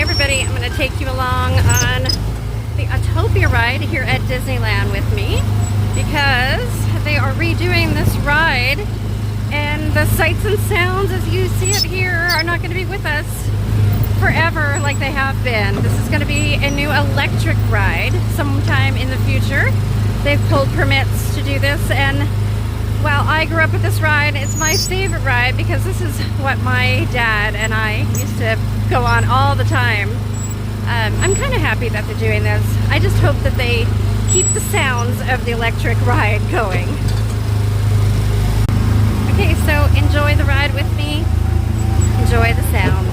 everybody, I'm going to take you along on the Autopia ride here at Disneyland with me because they are redoing this ride and the sights and sounds as you see it here are not going to be with us forever like they have been. This is going to be a new electric ride sometime in the future. They've pulled permits to do this, and while I grew up with this ride, it's my favorite ride because this is what my dad and I used to go on all the time. I'm kind of happy that they're doing this. I just hope that they keep the sounds of the electric ride going. Okay, so enjoy the ride with me. Enjoy the sounds.